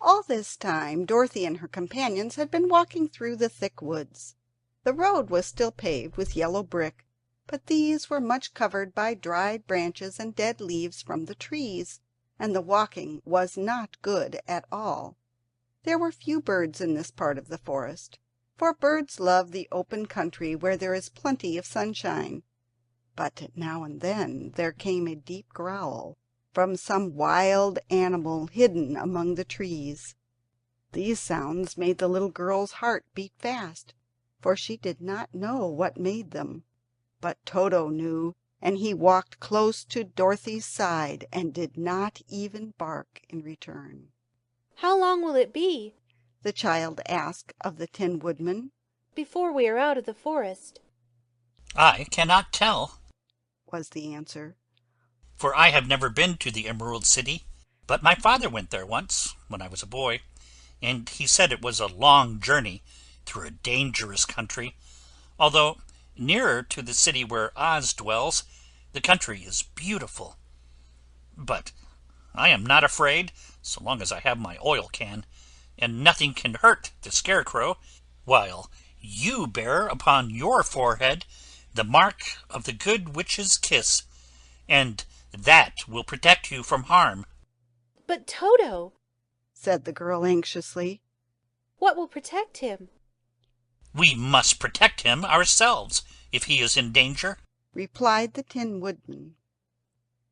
All this time Dorothy and her companions had been walking through the thick woods. The road was still paved with yellow brick, but these were much covered by dried branches and dead leaves from the trees, and the walking was not good at all. There were few birds in this part of the forest, for birds love the open country where there is plenty of sunshine. But now and then there came a deep growl from some wild animal hidden among the trees. These sounds made the little girl's heart beat fast, for she did not know what made them. But Toto knew, and he walked close to Dorothy's side and did not even bark in return. "How long will it be," the child asked of the Tin Woodman, "before we are out of the forest?" "I cannot tell," was the answer. "for I have never been to the Emerald City, but my father went there once, when I was a boy, and he said it was a long journey through a dangerous country. Although nearer to the city where Oz dwells, the country is beautiful. But I am not afraid, so long as I have my oil can, and nothing can hurt the Scarecrow, while you bear upon your forehead the mark of the good witch's kiss, and that will protect you from harm." "But Toto," said the girl anxiously, "what will protect him?" "We must protect him ourselves if he is in danger," replied the Tin Woodman.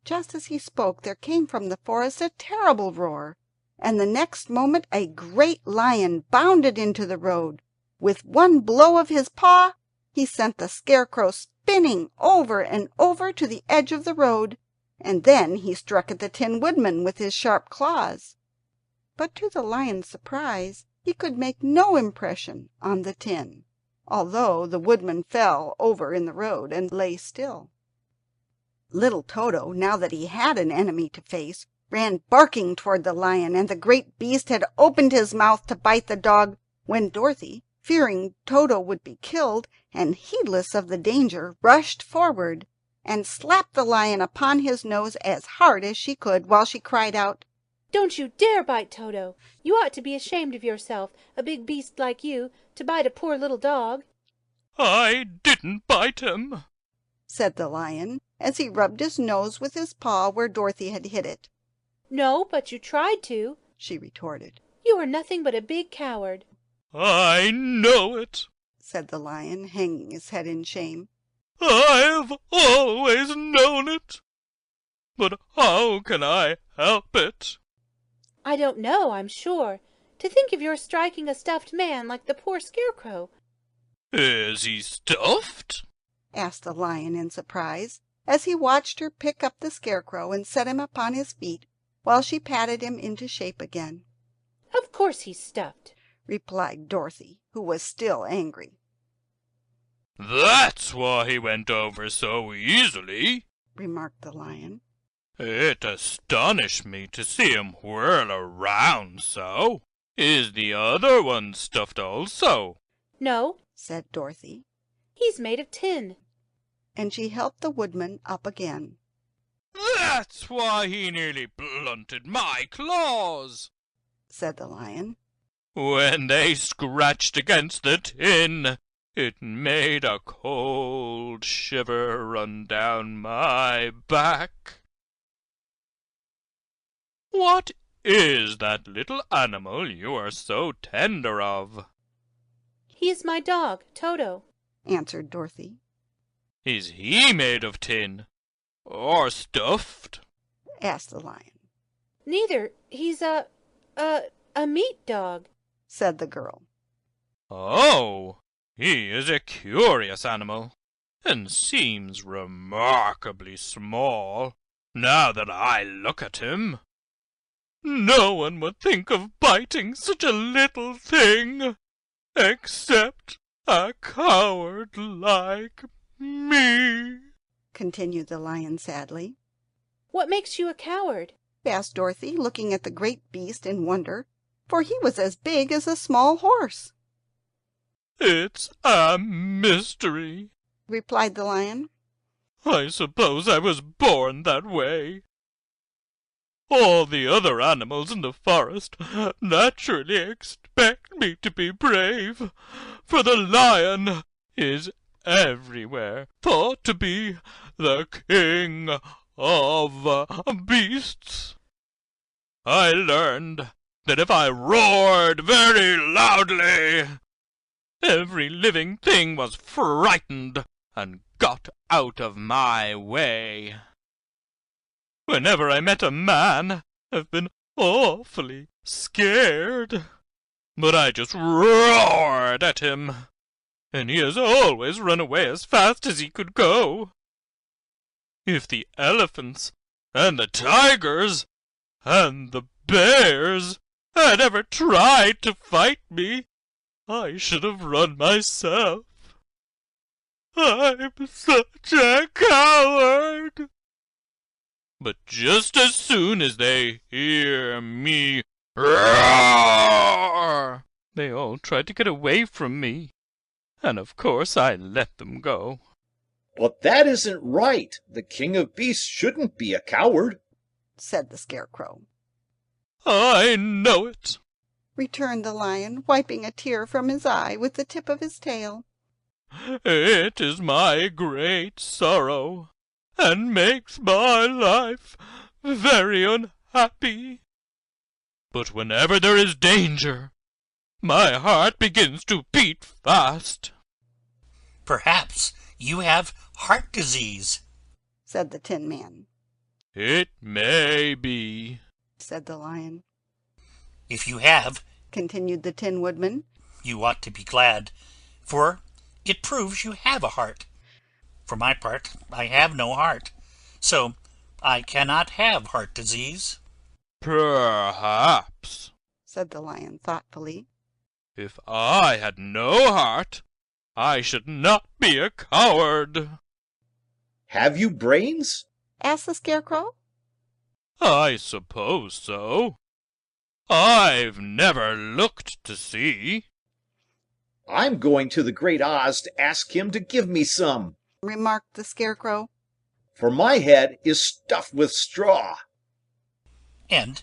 Just as he spoke there came from the forest a terrible roar, and the next moment a great lion bounded into the road. With one blow of his paw he sent the Scarecrow spinning over and over to the edge of the road, and then he struck at the Tin Woodman with his sharp claws. But to the lion's surprise he could make no impression on the tin, although the woodman fell over in the road and lay still. Little Toto, now that he had an enemy to face, ran barking toward the lion, and the great beast had opened his mouth to bite the dog, when Dorothy, fearing Toto would be killed, and heedless of the danger, rushed forward and slapped the lion upon his nose as hard as she could, while she cried out, "Don't you dare bite Toto! You ought to be ashamed of yourself, a big beast like you, to bite a poor little dog." "I didn't bite him," said the lion, as he rubbed his nose with his paw where Dorothy had hit it. "No, but you tried to," she retorted. "You are nothing but a big coward." "I know it," said the lion, hanging his head in shame. "I've always known it. But how can I help it?" "I don't know, I'm sure. To think of your striking a stuffed man like the poor Scarecrow." "Is he stuffed?" asked the lion in surprise, as he watched her pick up the Scarecrow and set him upon his feet, while she patted him into shape again. "Of course he's stuffed," replied Dorothy, who was still angry. "That's why he went over so easily," remarked the lion. "It astonished me to see him whirl around so. Is the other one stuffed also?" "No," said Dorothy, "he's made of tin." and she helped the woodman up again. "That's why he nearly blunted my claws," said the lion. "When they scratched against the tin, it made a cold shiver run down my back." "What is that little animal you are so tender of?" "He is my dog, Toto," answered Dorothy. "Is he made of tin or stuffed?" asked the lion. "Neither. He's a meat dog," said the girl. "Oh, he is a curious animal, and seems remarkably small, now that I look at him. No one would think of biting such a little thing, except a coward like me," continued the lion sadly. "What makes you a coward?" asked Dorothy, looking at the great beast in wonder, for he was as big as a small horse. "It's a mystery," replied the lion. "I suppose I was born that way. all the other animals in the forest naturally expect me to be brave, for the lion is everywhere thought to be the king of beasts. I learned that if I roared very loudly, every living thing was frightened and got out of my way. Whenever I met a man, I've been awfully scared, but I just roared at him, and he has always run away as fast as he could go. If the elephants and the tigers and the bears had ever tried to fight me, I should have run myself. I'm such a coward. But just as soon as they hear me roar, they all try to get away from me, and of course I let them go. But that isn't right. The king of beasts shouldn't be a coward, said the Scarecrow. I know it, returned the Lion, wiping a tear from his eye with the tip of his tail. It is my great sorrow, and makes my life very unhappy. But whenever there is danger, my heart begins to beat fast. Perhaps you have heart disease, said the Tin Man. It may be, said the Lion. If you have, continued the Tin Woodman, you ought to be glad, for it proves you have a heart. For my part, I have no heart, so I cannot have heart disease. Perhaps, said the Lion thoughtfully. If I had no heart, I should not be a coward. Have you brains? asked the Scarecrow. I suppose so. I've never looked to see. I'm going to the Great Oz to ask him to give me some, remarked the Scarecrow. For my head is stuffed with straw. And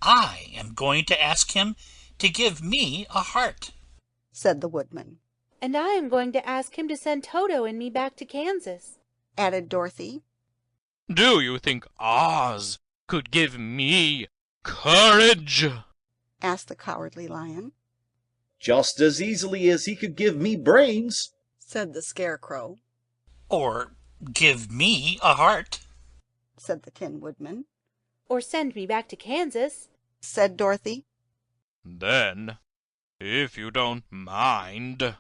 I am going to ask him to give me a heart, said the Woodman. And I am going to ask him to send Toto and me back to Kansas, added Dorothy. Do you think Oz could give me courage? asked the Cowardly Lion. Just as easily as he could give me brains, said the Scarecrow. or give me a heart, said the Tin Woodman. or send me back to Kansas, said Dorothy. Then, if you don't mind,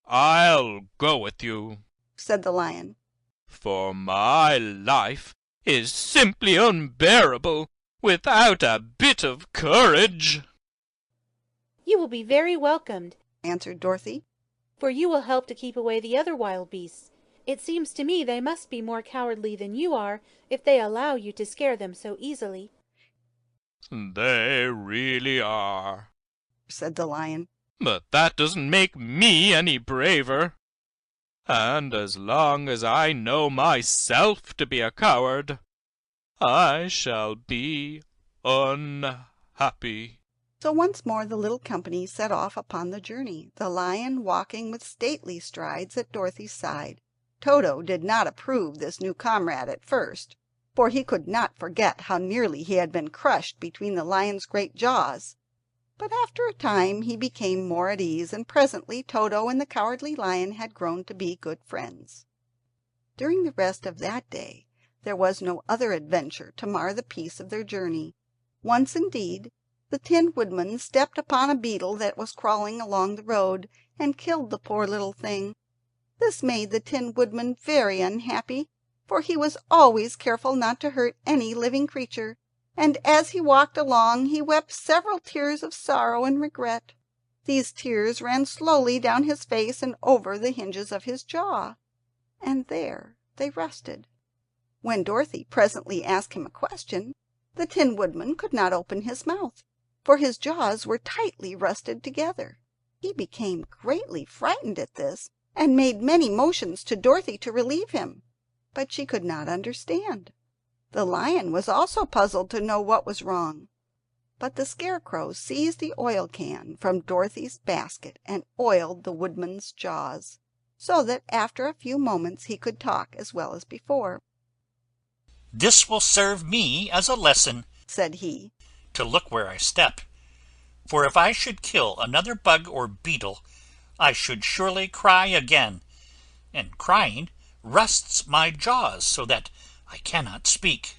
I'll go with you, said the Lion. for my life is simply unbearable without a bit of courage. You will be very welcomed, answered Dorothy. for you will help to keep away the other wild beasts. It seems to me they must be more cowardly than you are, if they allow you to scare them so easily. They really are, said the Lion. but that doesn't make me any braver. And as long as I know myself to be a coward, I shall be unhappy. So once more the little company set off upon the journey, the Lion walking with stately strides at Dorothy's side. Toto did not approve this new comrade at first, for he could not forget how nearly he had been crushed between the Lion's great jaws. But after a time he became more at ease, and presently Toto and the Cowardly Lion had grown to be good friends. During the rest of that day there was no other adventure to mar the peace of their journey. Once, indeed, the Tin Woodman stepped upon a beetle that was crawling along the road, and killed the poor little thing. This made the Tin Woodman very unhappy, for he was always careful not to hurt any living creature, and as he walked along he wept several tears of sorrow and regret. These tears ran slowly down his face and over the hinges of his jaw, and there they rested. When Dorothy presently asked him a question, the Tin Woodman could not open his mouth, for his jaws were tightly rusted together. He became greatly frightened at this, and made many motions to Dorothy to relieve him, but she could not understand. The lion was also puzzled to know what was wrong, but the Scarecrow seized the oil can from Dorothy's basket and oiled the woodman's jaws, so that after a few moments he could talk as well as before. "This will serve me as a lesson," said he, "to look where I step. For if I should kill another bug or beetle, I should surely cry again, and crying rusts my jaws so that I cannot speak."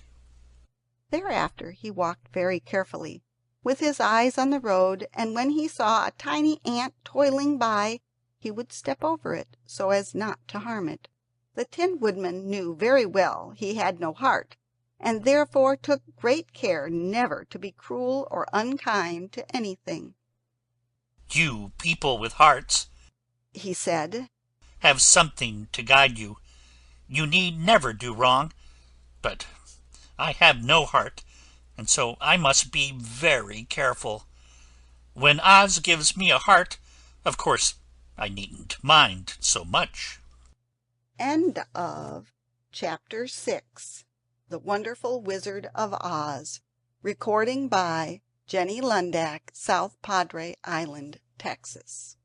Thereafter he walked very carefully, with his eyes on the road, and when he saw a tiny ant toiling by, he would step over it, so as not to harm it. The Tin Woodman knew very well he had no heart, and therefore took great care never to be cruel or unkind to anything. "You people with hearts," he said, "have something to guide you. You need never do wrong. But I have no heart, and so I must be very careful. When Oz gives me a heart, of course I needn't mind so much." End of Chapter 6. The Wonderful Wizard of Oz. Recording by Jenny Lundak, South Padre Island, Texas.